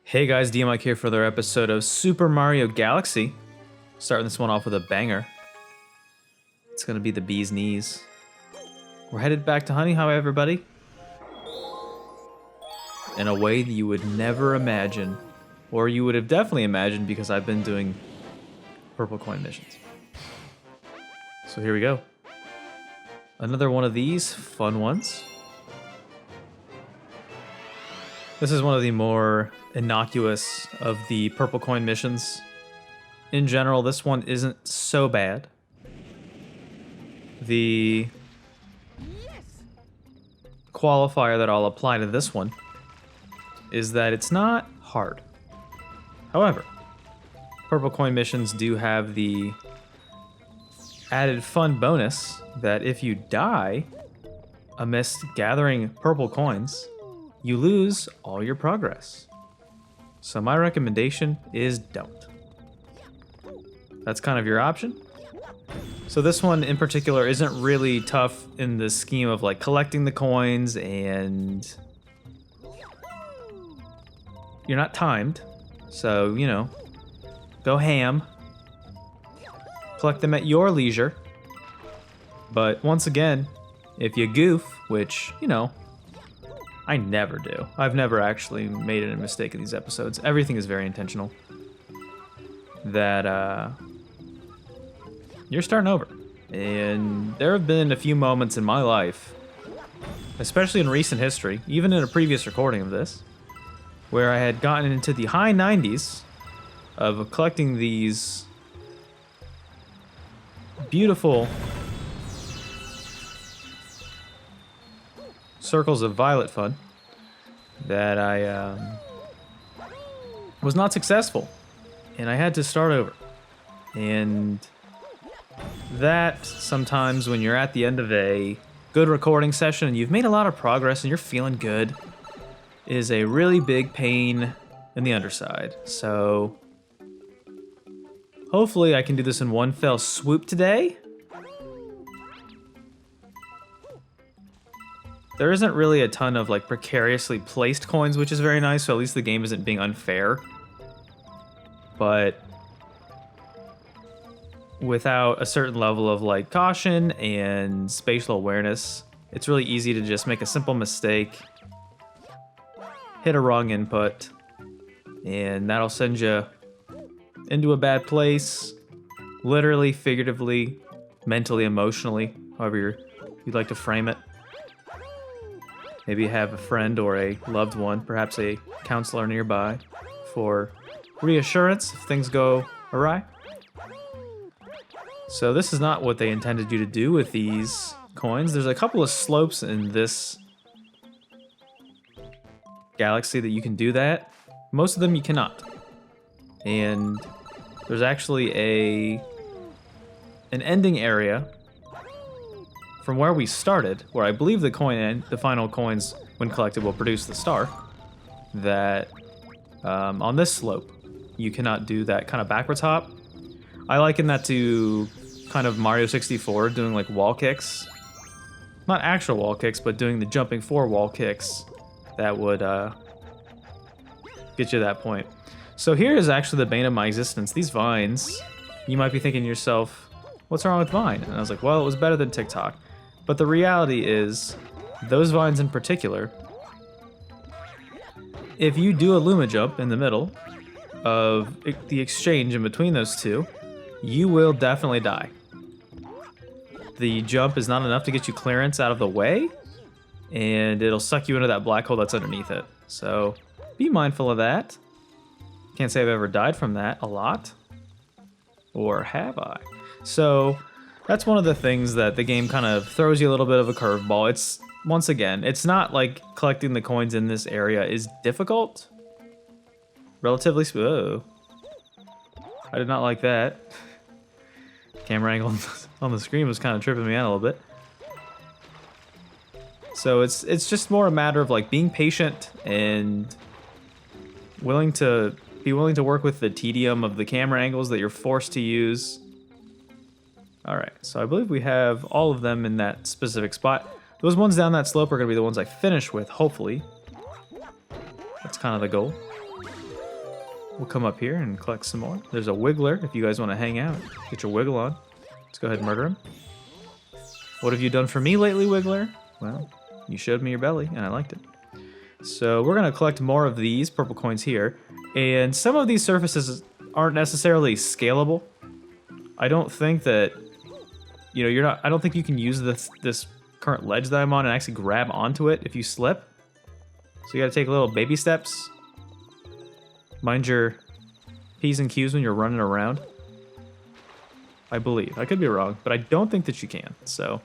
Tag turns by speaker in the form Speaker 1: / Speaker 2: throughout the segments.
Speaker 1: Hey guys, DMic here for another episode of Super Mario Galaxy. Starting this one off with a banger. It's gonna be the bee's knees. We're headed back to Honey Hive, everybody. In a way that you would never imagine. Or you would have definitely imagined because I've been doing purple coin missions. So here we go. Another one of these fun ones. This is one of the more innocuous of the purple coin missions. In general, this one isn't so bad. The qualifier that I'll apply to this one is that it's not hard. However, purple coin missions do have the added fun bonus that if you die amidst gathering purple coins, you lose all your progress. So my recommendation is don't. That's kind of your option. So this one in particular isn't really tough in the scheme of like collecting the coins, and you're not timed. So, you know, go ham. Collect them at your leisure. But once again, if you goof, which, you know, I never do. I've never actually made a mistake in these episodes. Everything is very intentional. That, you're starting over. And there have been a few moments in my life, especially in recent history, even in a previous recording of this, where I had gotten into the high 90s of collecting these beautiful circles of violet fun that I was not successful, and I had to start over. And that sometimes when you're at the end of a good recording session and you've made a lot of progress and you're feeling good is a really big pain in the underside. So hopefully I can do this in one fell swoop today. There isn't really a ton of like precariously placed coins, which is very nice, so at least the game isn't being unfair. But without a certain level of like caution and spatial awareness, it's really easy to just make a simple mistake, hit a wrong input, and that'll send you into a bad place, literally, figuratively, mentally, emotionally, however you'd like to frame it. Maybe have a friend or a loved one, perhaps a counselor nearby, for reassurance if things go awry. So this is not what they intended you to do with these coins. There's a couple of slopes in this galaxy that you can do that. Most of them you cannot. And there's actually an ending area from where we started, where I believe the final coins, when collected, will produce the star, that on this slope, you cannot do that kind of backwards hop. I liken that to kind of Mario 64 doing like wall kicks. Not actual wall kicks, but doing the jumping forward wall kicks that would get you to that point. So here is actually the bane of my existence. These vines, you might be thinking to yourself, what's wrong with Vine? And I was like, well, it was better than TikTok. But the reality is, those vines in particular, if you do a Luma jump in the middle of the exchange in between those two, you will definitely die. The jump is not enough to get you clearance out of the way, and it'll suck you into that black hole that's underneath it. So be mindful of that. Can't say I've ever died from that a lot. Or have I? So that's one of the things that the game kind of throws you a little bit of a curveball. It's, once again, it's not like collecting the coins in this area is difficult. Relatively oh. I did not like that. Camera angle on the screen was kind of tripping me out a little bit. So it's just more a matter of like being patient and willing to work with the tedium of the camera angles that you're forced to use. All right, so I believe we have all of them in that specific spot. Those ones down that slope are gonna be the ones I finish with, hopefully. That's kind of the goal. We'll come up here and collect some more. There's a Wiggler if you guys want to hang out. Get your wiggle on. Let's go ahead and murder him. What have you done for me lately, Wiggler? Well, you showed me your belly, and I liked it. So we're going to collect more of these purple coins here. And some of these surfaces aren't necessarily scalable. I don't think that, you know, I don't think you can use this current ledge that I'm on and actually grab onto it if you slip. So you got to take little baby steps. Mind your P's and Q's when you're running around. I believe. I could be wrong, but I don't think that you can. So,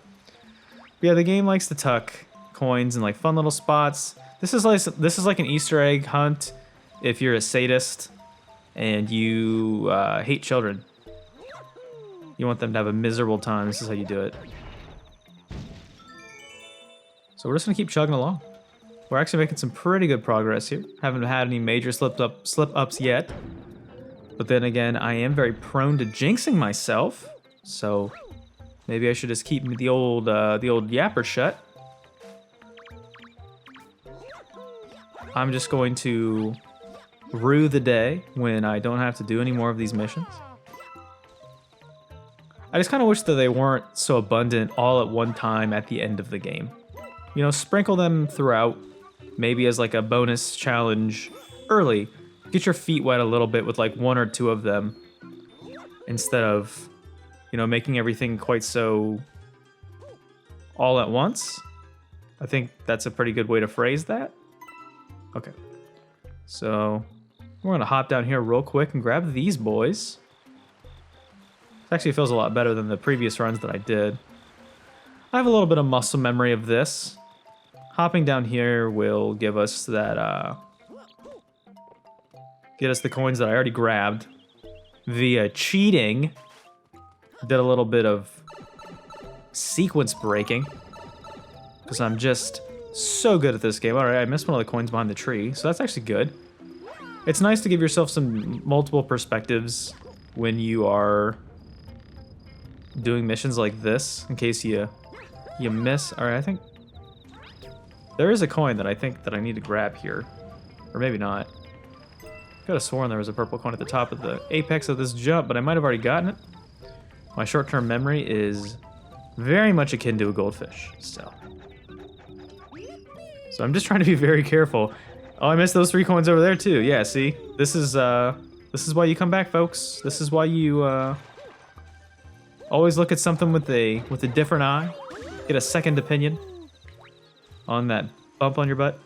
Speaker 1: yeah, the game likes to tuck coins in like fun little spots. This is like an Easter egg hunt if you're a sadist and you hate children. You want them to have a miserable time. This is how you do it. So we're just gonna keep chugging along. We're actually making some pretty good progress here. Haven't had any major slip-ups yet. But then again, I am very prone to jinxing myself, so maybe I should just keep the old yapper shut. I'm just going to rue the day when I don't have to do any more of these missions. I just kind of wish that they weren't so abundant all at one time at the end of the game. You know, sprinkle them throughout, maybe as like a bonus challenge early. Get your feet wet a little bit with like one or two of them instead of, you know, making everything quite so all at once. I think that's a pretty good way to phrase that. Okay. So we're going to hop down here real quick and grab these boys. It actually feels a lot better than the previous runs that I did. I have a little bit of muscle memory of this. Hopping down here will give us that, get us the coins that I already grabbed via cheating. Did a little bit of sequence breaking because I'm just so good at this game. All right, I missed one of the coins behind the tree, so that's actually good. It's nice to give yourself some multiple perspectives when you are doing missions like this in case you miss. All right, I think there is a coin that I think that I need to grab here, or maybe not. Could have sworn there was a purple coin at the top of the apex of this jump, but I might have already gotten it. My short-term memory is very much akin to a goldfish, so I'm just trying to be very careful. Oh, I missed those 3 coins over there too. Yeah, see, this is why you come back, folks. This is why you always look at something with a different eye. Get a second opinion on that bump on your butt.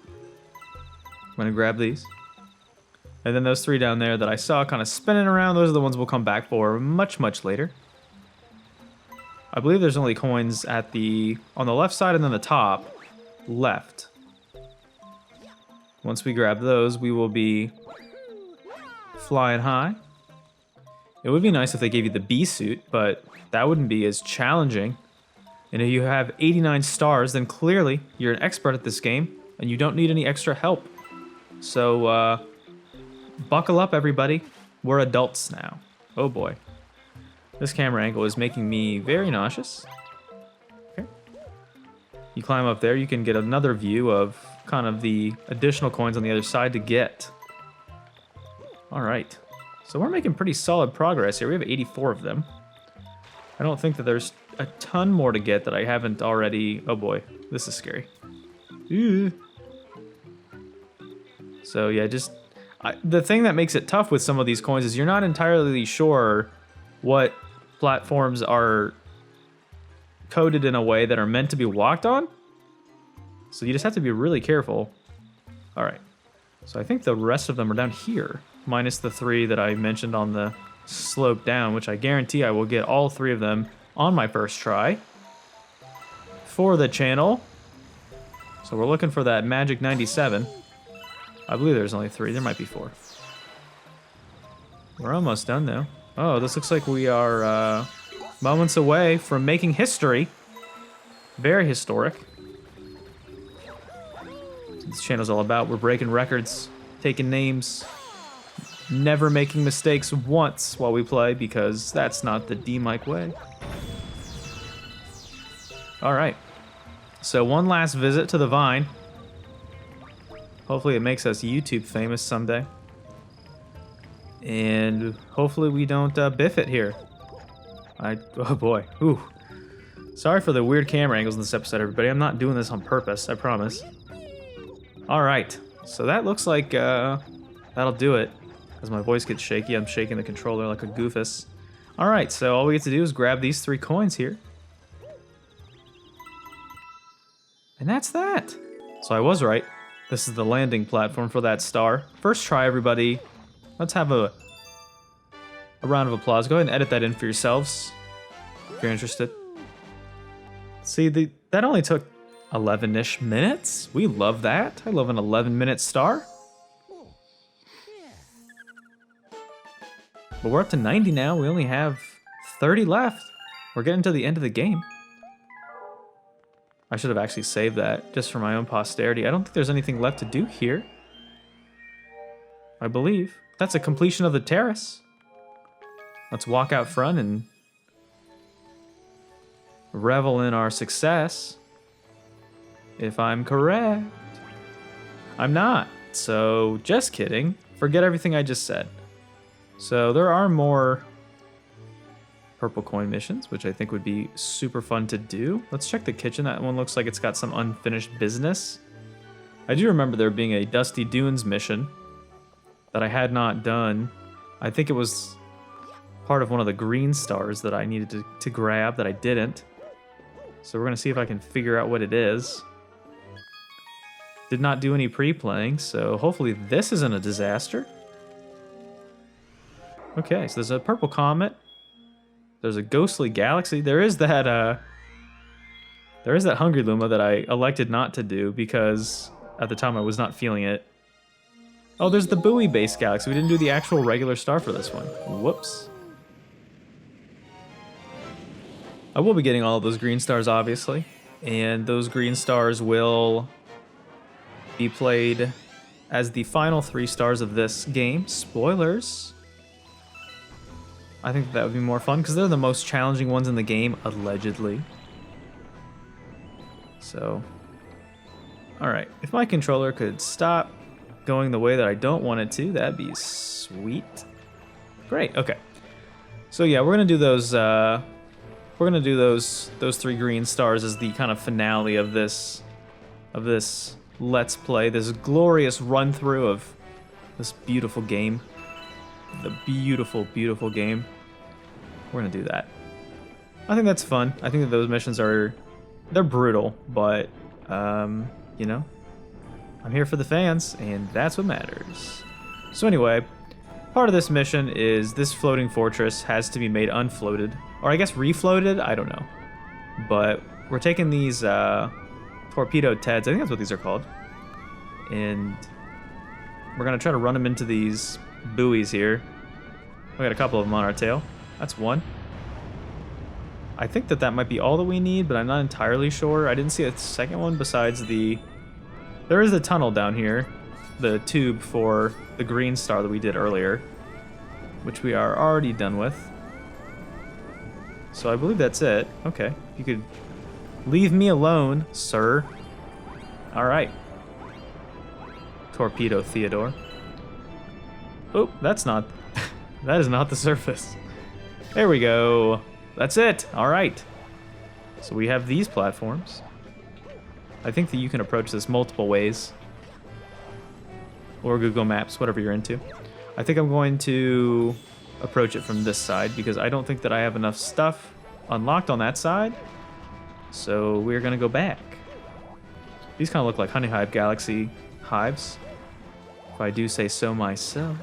Speaker 1: I'm gonna grab these. And then those 3 down there that I saw kind of spinning around, those are the ones we'll come back for much, much later. I believe there's only coins on the left side and then the top left. Once we grab those, we will be flying high. It would be nice if they gave you the bee suit, but that wouldn't be as challenging. And if you have 89 stars, then clearly you're an expert at this game and you don't need any extra help. So, buckle up, everybody. We're adults now. Oh boy. This camera angle is making me very nauseous. Okay. You climb up there, you can get another view of kind of the additional coins on the other side to get. All right. So we're making pretty solid progress here. We have 84 of them. I don't think that there's a ton more to get that I haven't already. Oh boy, this is scary. Ew. So yeah, the thing that makes it tough with some of these coins is you're not entirely sure what platforms are coded in a way that are meant to be walked on. So you just have to be really careful. All right. So I think the rest of them are down here, minus the 3 that I mentioned on the slope down, which I guarantee I will get all 3 of them on my first try for the channel. So we're looking for that magic 97. I believe there's only 3. There might be 4. We're almost done, though. Oh, this looks like we are moments away from making history. Very historic. This channel's all about. We're breaking records, taking names, never making mistakes once while we play, because that's not the DMic way. All right. So one last visit to the Vine. Hopefully it makes us YouTube famous someday. And hopefully we don't biff it here. Oh boy. Ooh. Sorry for the weird camera angles in this episode, everybody. I'm not doing this on purpose, I promise. Alright. So that looks like that'll do it. As my voice gets shaky, I'm shaking the controller like a goofus. Alright, so all we get to do is grab these 3 coins here. And that's that. So I was right. This is the landing platform for that star. First try, everybody. Let's have a round of applause. Go ahead and edit that in for yourselves, if you're interested. See, that only took 11-ish minutes. We love that. I love an 11-minute star. But we're up to 90 now. We only have 30 left. We're getting to the end of the game. I should have actually saved that just for my own posterity. I don't think there's anything left to do here. I believe. That's a completion of the terrace. Let's walk out front and revel in our success. If I'm correct. I'm not. So, just kidding. Forget everything I just said. So, there are more purple coin missions, which I think would be super fun to do. Let's check the kitchen. That one looks like it's got some unfinished business. I do remember there being a Dusty Dunes mission that I had not done. I think it was part of one of the green stars that I needed to grab that I didn't. So we're going to see if I can figure out what it is. Did not do any pre-playing, so hopefully this isn't a disaster. Okay, so there's a purple comet. There's a ghostly galaxy. There is that Hungry Luma that I elected not to do because at the time I was not feeling it. Oh, there's the buoy-based galaxy. We didn't do the actual regular star for this one. Whoops. I will be getting all of those green stars, obviously. And those green stars will be played as the final 3 stars of this game. Spoilers. I think that would be more fun because they're the most challenging ones in the game, allegedly. So, alright. If my controller could stop going the way that I don't want it to, that'd be sweet. Great, okay. So yeah, we're gonna do those those 3 green stars as the kind of finale of this Let's Play, this glorious run through of this beautiful game. The beautiful, beautiful game. We're gonna do that. I think that's fun. I think that those missions they're brutal, but you know, I'm here for the fans, and that's what matters. So anyway, part of this mission is this floating fortress has to be made unfloated, or I guess refloated. I don't know, but we're taking these torpedo Teds. I think that's what these are called, and we're gonna try to run them into these buoys here. We got a couple of them on our tail. That's one. I think that might be all that we need, but I'm not entirely sure. I didn't see a second one besides the... There is a tunnel down here. The tube for the green star that we did earlier, which we are already done with. So I believe that's it. Okay. You could leave me alone, sir. Alright. Torpedo Theodore. Oh, that's not... that is not the surface. There we go. That's it. All right. So we have these platforms. I think that you can approach this multiple ways. Or Google Maps, whatever you're into. I think I'm going to approach it from this side because I don't think that I have enough stuff unlocked on that side. So we're going to go back. These kind of look like Honey Hive Galaxy hives, if I do say so myself.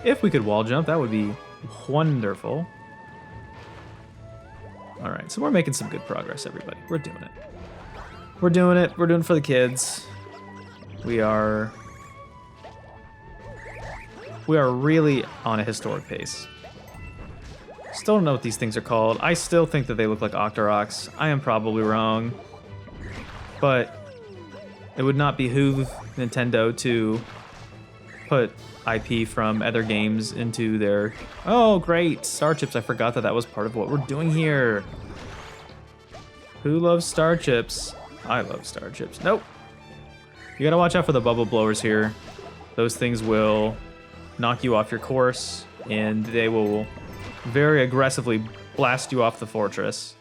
Speaker 1: If we could wall jump, that would be wonderful. All right, so we're making some good progress, everybody. We're doing it. We're doing it. We're doing it for the kids. We are really on a historic pace. Still don't know what these things are called. I still think that they look like Octoroks. I am probably wrong. But it would not behoove Nintendo to put IP from other games into their... Oh, great! Star Chips. I forgot that was part of what we're doing here. Who loves Star Chips? I love Star Chips. Nope. You gotta watch out for the bubble blowers here. Those things will knock you off your course, and they will very aggressively blast you off the fortress.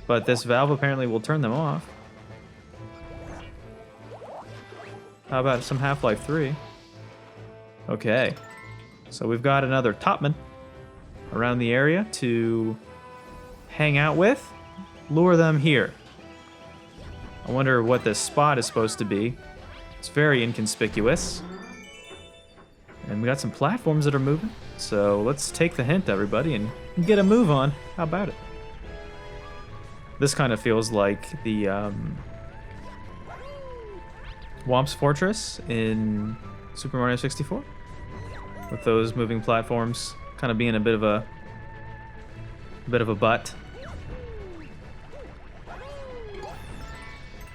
Speaker 1: But this valve apparently will turn them off. How about some Half-Life 3? Okay. So we've got another topman around the area to hang out with. Lure them here. I wonder what this spot is supposed to be. It's very inconspicuous. And we got some platforms that are moving. So let's take the hint, everybody, and get a move on. How about it? This kind of feels like the Womp's Fortress in Super Mario 64. With those moving platforms kind of being a bit of a butt.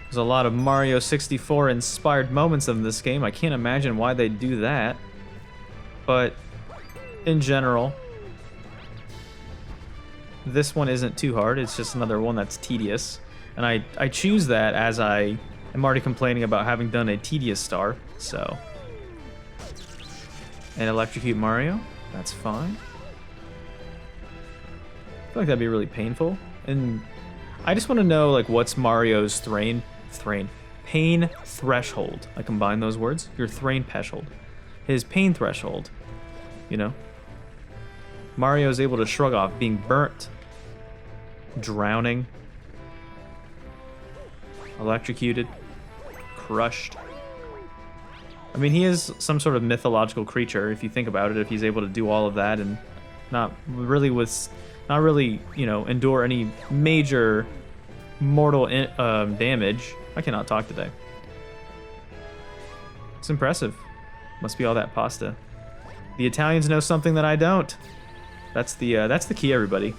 Speaker 1: There's a lot of Mario 64 inspired moments in this game. I can't imagine why they'd do that. But in general, this one isn't too hard. It's just another one that's tedious. And I choose that as I am already complaining about having done a tedious star. So. And electrocute Mario. That's fine. I feel like that'd be really painful. And I just want to know, like, what's Mario's pain threshold. I combine those words. Your thrain threshold. His pain threshold. You know? Mario is able to shrug off being burnt, drowning, electrocuted, crushed. I mean, he is some sort of mythological creature, if you think about it, if he's able to do all of that and not really, you know, endure any major mortal damage. I cannot talk today. It's impressive. Must be all that pasta. The Italians know something that I don't. That's the key, everybody.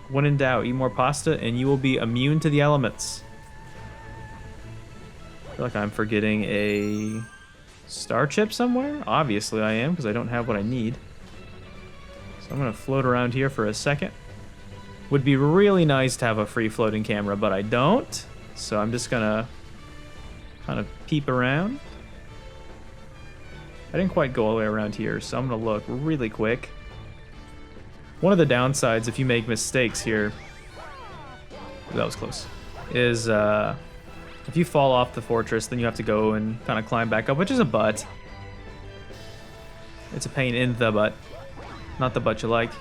Speaker 1: When in doubt, eat more pasta and you will be immune to the elements. I feel like I'm forgetting a star chip somewhere. Obviously I am, because I don't have what I need. So I'm gonna float around here for a second. Would be really nice to have a free floating camera, but I don't. So I'm just gonna kind of peep around. I didn't quite go all the way around here, so I'm gonna look really quick. One of the downsides, if you make mistakes here, that was close, is if you fall off the fortress, then you have to go and kind of climb back up, which is a butt. It's a pain in the butt, not the butt you like.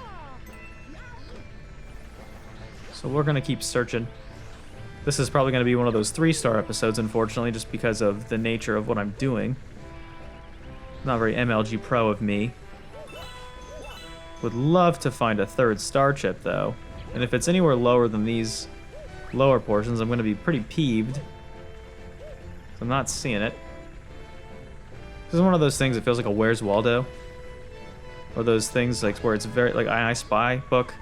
Speaker 1: So we're gonna keep searching. This is probably gonna be one of those 3-star episodes, unfortunately, just because of the nature of what I'm doing. Not very MLG pro of me. Would love to find a 3rd star chip, though. And if it's anywhere lower than these lower portions, I'm going to be pretty peeved. So I'm not seeing it. This is one of those things that feels like a Where's Waldo? Or those things like where it's very, like I Spy book.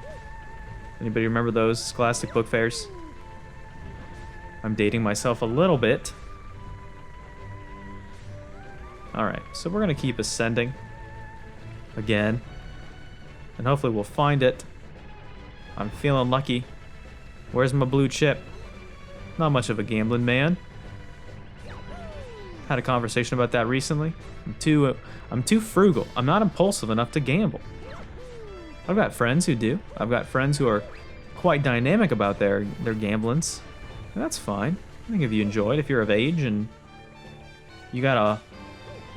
Speaker 1: Anybody remember those Scholastic book fairs? I'm dating myself a little bit. Alright, so we're going to keep ascending. Again. And hopefully we'll find it. I'm feeling lucky. Where's my blue chip? Not much of a gambling man. Had a conversation about that recently. I'm too frugal. I'm not impulsive enough to gamble. I've got friends who do. I've got friends who are quite dynamic about their gamblings. And that's fine. I think if you enjoy it, if you're of age and you got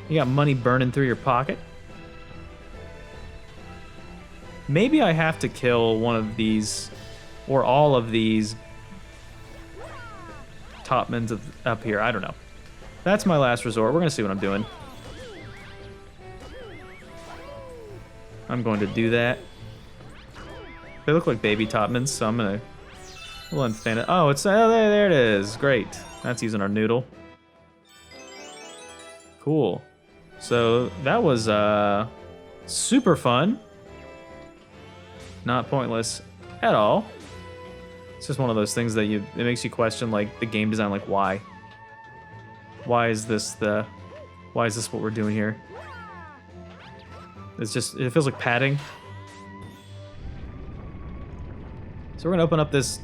Speaker 1: money burning through your pocket. Maybe I have to kill one of these, or all of these topmans up here. I don't know. That's my last resort. We're going to see what I'm doing. I'm going to do that. They look like baby topmans, so I'm going to unfan it. Oh, there it is. Great. That's using our noodle. Cool. So that was super fun. Not pointless at all. It's just one of those things that it makes you question, like, the game design, like, why? Why is this what we're doing here? It feels like padding. So we're gonna open up this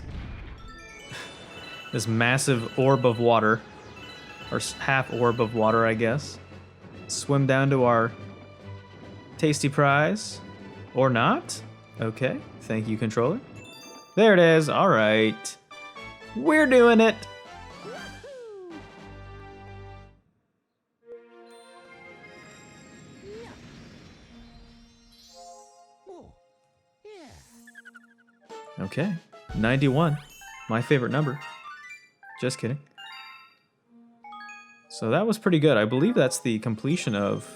Speaker 1: this massive orb of water, or half orb of water, I guess. Swim down to our tasty prize, or not. Okay, thank you, controller. There it is. All right, we're doing it. Okay, 91, my favorite number. Just kidding. So that was pretty good. I believe that's the completion of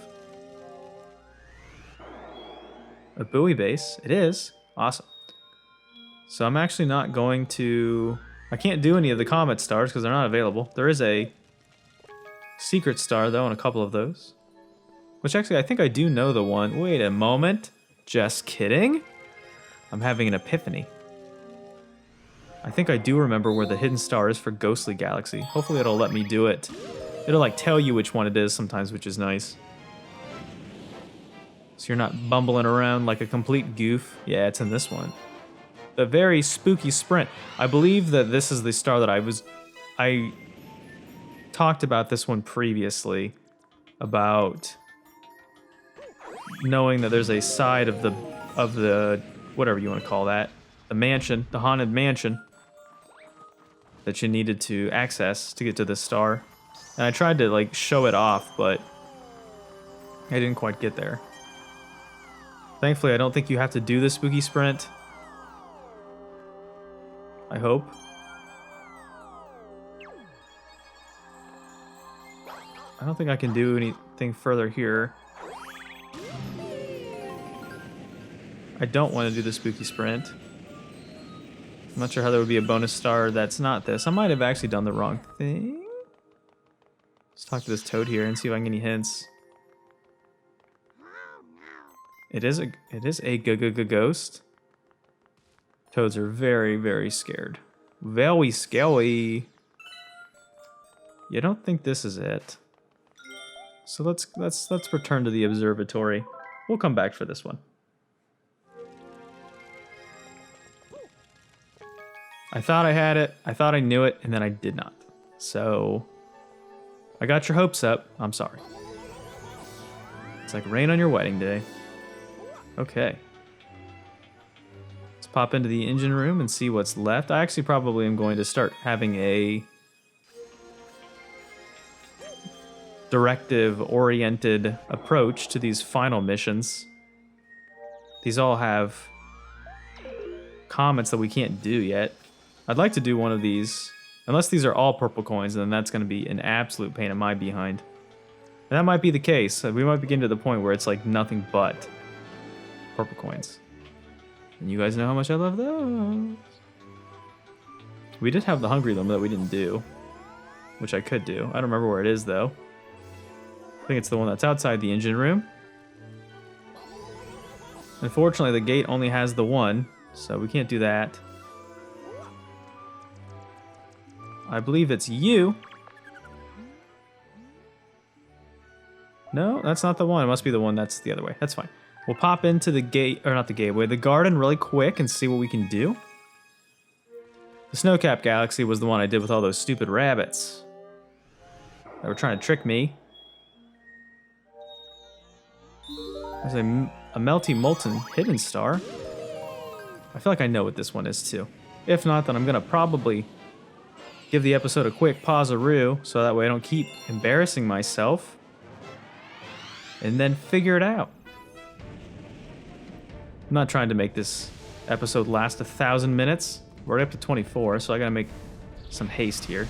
Speaker 1: a buoy base. It is. Awesome. So I'm actually not going to... I can't do any of the comet stars because they're not available. There is a secret star, though, and a couple of those. Which actually, I think I do know the one. Wait a moment. Just kidding. I'm having an epiphany. I think I do remember where the hidden star is for Ghostly Galaxy. Hopefully it'll let me do it. It'll like tell you which one it is sometimes, which is nice. So you're not bumbling around like a complete goof. Yeah, it's in this one. The very spooky sprint. I believe that this is the star that I talked about this one previously, about knowing that there's a side of the whatever you want to call that, the mansion, the haunted mansion, that you needed to access to get to this star. And I tried to like show it off, but I didn't quite get there. Thankfully, I don't think you have to do the spooky sprint. I hope. I don't think I can do anything further here. I don't want to do the spooky sprint. I'm not sure how there would be a bonus star that's not this. I might have actually done the wrong thing. Let's talk to this toad here and see if I can get any hints. It is a ghost. Toads are very, very scared. Very scary. You don't think this is it? So let's return to the observatory. We'll come back for this one. I thought I had it, I thought I knew it, and then I did not. So, I got your hopes up. I'm sorry. It's like rain on your wedding day. Okay. Let's pop into the engine room and see what's left. I actually probably am going to start having a directive-oriented approach to these final missions. These all have comments that we can't do yet. I'd like to do one of these, unless these are all purple coins, then that's going to be an absolute pain in my behind. And that might be the case. We might be getting to the point where it's like nothing but purple coins. And you guys know how much I love those. We did have the Hungry Luma that we didn't do, which I could do. I don't remember where it is, though. I think it's the one that's outside the engine room. Unfortunately, the gate only has the one, so we can't do that. I believe it's you. No, that's not the one. It must be the one that's the other way. That's fine. We'll pop into the gate, or not the gateway, the garden really quick and see what we can do. The Snowcap Galaxy was the one I did with all those stupid rabbits that were trying to trick me. There's a melty molten hidden star. I feel like I know what this one is too. If not, then I'm gonna probably give the episode a quick pause-a-roo so that way I don't keep embarrassing myself. And then figure it out. I'm not trying to make this episode last 1,000 minutes. We're already up to 24, so I gotta make some haste here.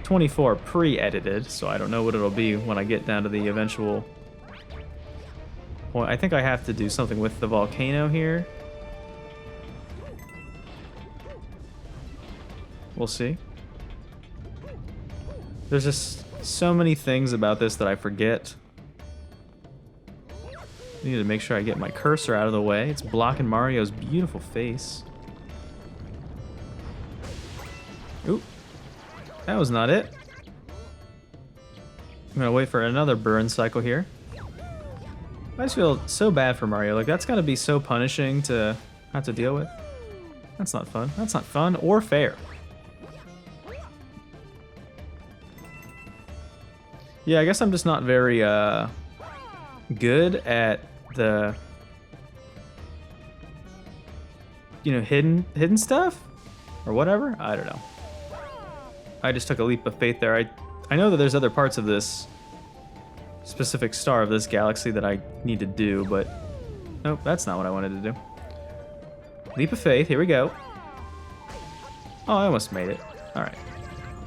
Speaker 1: 24 pre-edited, so I don't know what it'll be when I get down to the eventual point. I think I have to do something with the volcano here. We'll see. There's just so many things about this that I forget. I need to make sure I get my cursor out of the way. It's blocking Mario's beautiful face. Oop. That was not it. I'm gonna wait for another burn cycle here. I just feel so bad for Mario. Like, that's gotta be so punishing to have to deal with. That's not fun. That's not fun or fair. Yeah, I guess I'm just not very good at the, you know, hidden stuff or whatever. I don't know. I just took a leap of faith there. I know that there's other parts of this specific star of this galaxy that I need to do, but nope, that's not what I wanted to do. Leap of faith, here we go. Oh, I almost made it. All right,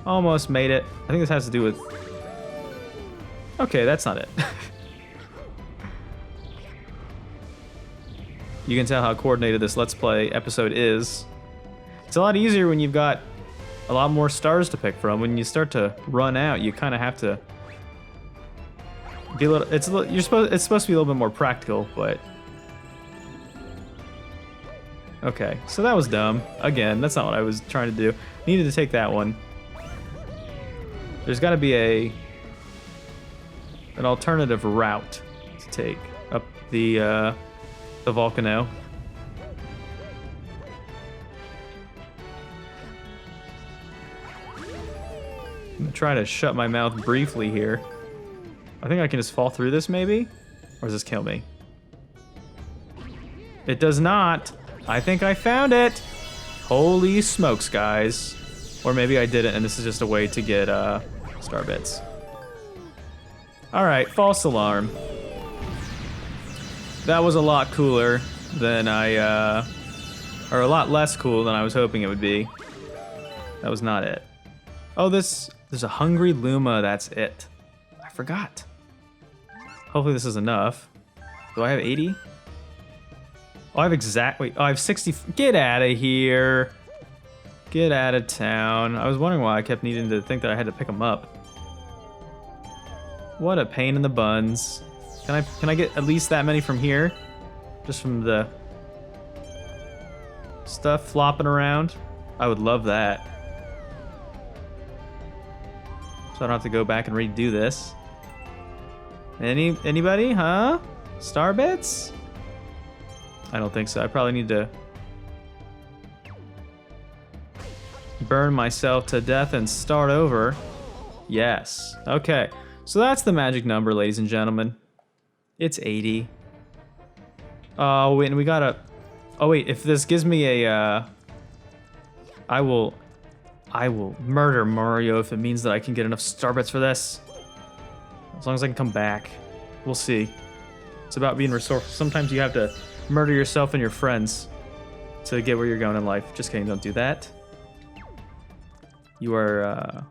Speaker 1: almost made it. I think this has to do with, okay, that's not it. You can tell how coordinated this Let's Play episode is. It's a lot easier when you've got a lot more stars to pick from. When you start to run out, you kind of have to be a little. It's supposed to be a little bit more practical, but okay. So that was dumb. Again, that's not what I was trying to do. Needed to take that one. There's got to be an alternative route to take up the volcano. I'm gonna try to shut my mouth briefly here. I think I can just fall through this maybe? Or does this kill me? It does not. I think I found it. Holy smokes, guys. Or maybe I didn't and this is just a way to get star bits. Alright, false alarm. That was a lot cooler than or a lot less cool than I was hoping it would be. That was not it. Oh, there's a Hungry Luma, that's it. I forgot. Hopefully this is enough. Do I have 80? Oh, I have I have 60, get out of here. Get out of town. I was wondering why I kept needing to think that I had to pick them up. What a pain in the buns. Can I get at least that many from here? Just from the stuff flopping around? I would love that. So I don't have to go back and redo this. Anybody, huh? Star bits? I don't think so. I probably need to burn myself to death and start over. Yes. Okay. So that's the magic number, ladies and gentlemen. It's 80. Oh, wait, and we gotta... Oh, wait, if this gives me a... I will murder Mario if it means that I can get enough star bits for this. As long as I can come back. We'll see. It's about being resourceful. Sometimes you have to murder yourself and your friends to get where you're going in life. Just kidding, don't do that. You are...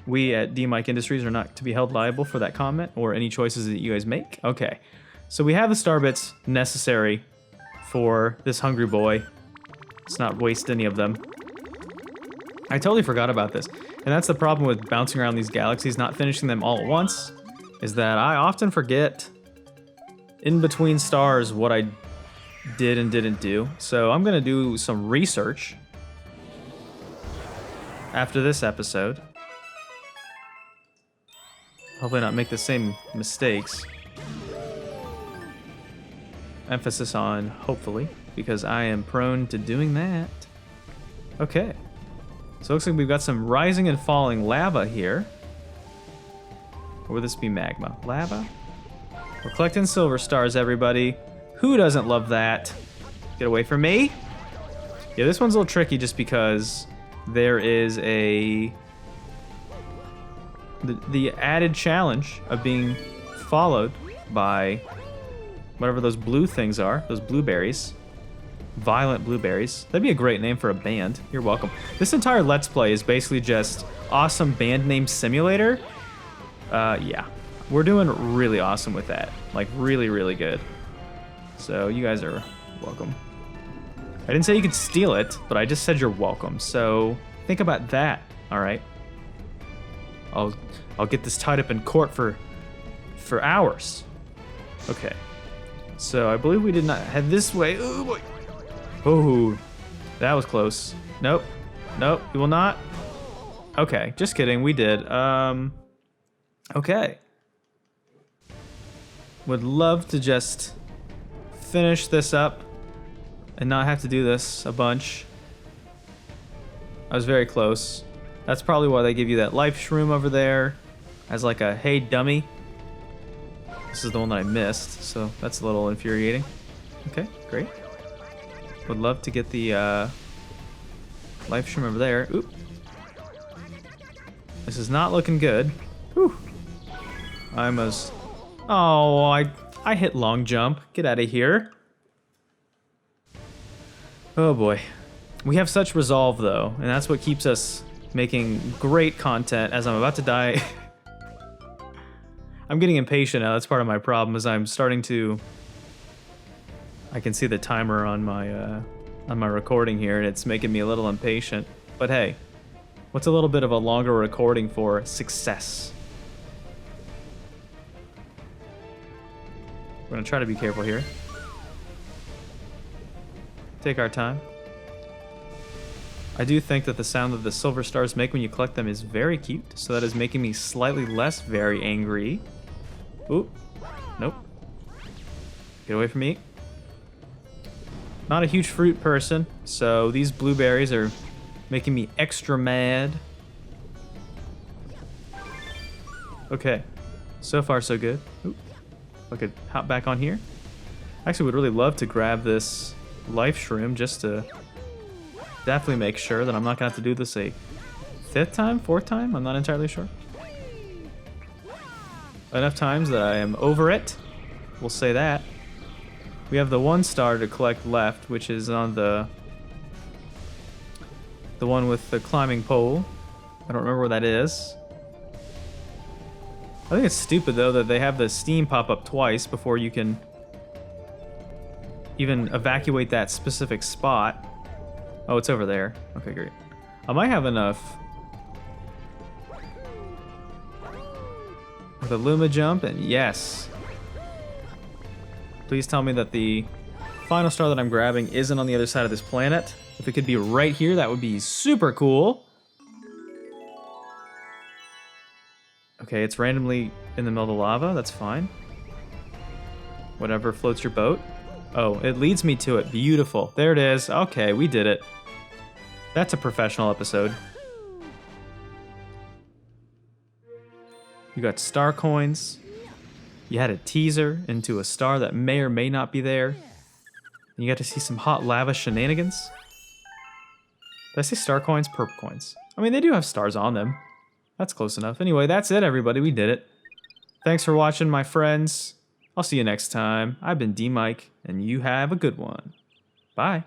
Speaker 1: We at DMic Industries are not to be held liable for that comment or any choices that you guys make. Okay, so we have the star bits necessary for this hungry boy. Let's not waste any of them. I totally forgot about this. And that's the problem with bouncing around these galaxies, not finishing them all at once, is that I often forget in between stars what I did and didn't do. So I'm gonna do some research after this episode. Hopefully not make the same mistakes. Emphasis on hopefully, because I am prone to doing that. Okay. So it looks like we've got some rising and falling lava here. Or would this be magma? Lava? We're collecting silver stars, everybody. Who doesn't love that? Get away from me. Yeah, this one's a little tricky just because there is the added challenge of being followed by whatever those blue things are, those blueberries. Violent Blueberries. That'd be a great name for a band. You're welcome. This entire Let's Play is basically just awesome band name simulator. Yeah. We're doing really awesome with that. Like, really, really good. So, you guys are welcome. I didn't say you could steal it, but I just said you're welcome. So, think about that, alright? I'll get this tied up in court for hours. Okay. So, I believe we did not head this way. Oh, boy. Oh, that was close. Nope. Nope, we will not. Okay, just kidding. We did. Okay. Would love to just finish this up and not have to do this a bunch. I was very close. That's probably why they give you that life shroom over there as like a hey dummy. This is the one that I missed, so that's a little infuriating. Okay, great. Would love to get the life shroom over there. Oop. This is not looking good. Whew. I almost... Oh, I hit long jump. Get out of here. Oh boy. We have such resolve though, and that's what keeps us making great content as I'm about to die. I'm getting impatient now. That's part of my problem is I'm starting to... I can see the timer on my recording here, and it's making me a little impatient. But hey, what's a little bit of a longer recording for success? We're gonna try to be careful here. Take our time. I do think that the sound that the silver stars make when you collect them is very cute, so that is making me slightly less very angry. Ooh, nope. Get away from me. Not a huge fruit person, so these blueberries are making me extra mad. Okay, so far so good. Ooh, I could hop back on here. Actually would really love to grab this life shroom just to definitely make sure that I'm not gonna have to do this a 5th time, 4th time, I'm not entirely sure. Enough times that I am over it, we'll say that. We have the 1 star to collect left, which is on the one with the climbing pole. I don't remember where that is. I think it's stupid though that they have the steam pop up twice before you can even evacuate that specific spot. Oh, it's over there. Okay, great. I might have enough with a Luma jump, and yes. Please tell me that the final star that I'm grabbing isn't on the other side of this planet. If it could be right here, that would be super cool. Okay, it's randomly in the middle of the lava. That's fine. Whatever floats your boat. Oh, it leads me to it. Beautiful. There it is. Okay, we did it. That's a professional episode. You got star coins. You had a teaser into a star that may or may not be there. And you got to see some hot lava shenanigans. Did I say star coins? Purple coins. I mean, they do have stars on them. That's close enough. Anyway, that's it, everybody. We did it. Thanks for watching, my friends. I'll see you next time. I've been DMic, and you have a good one. Bye.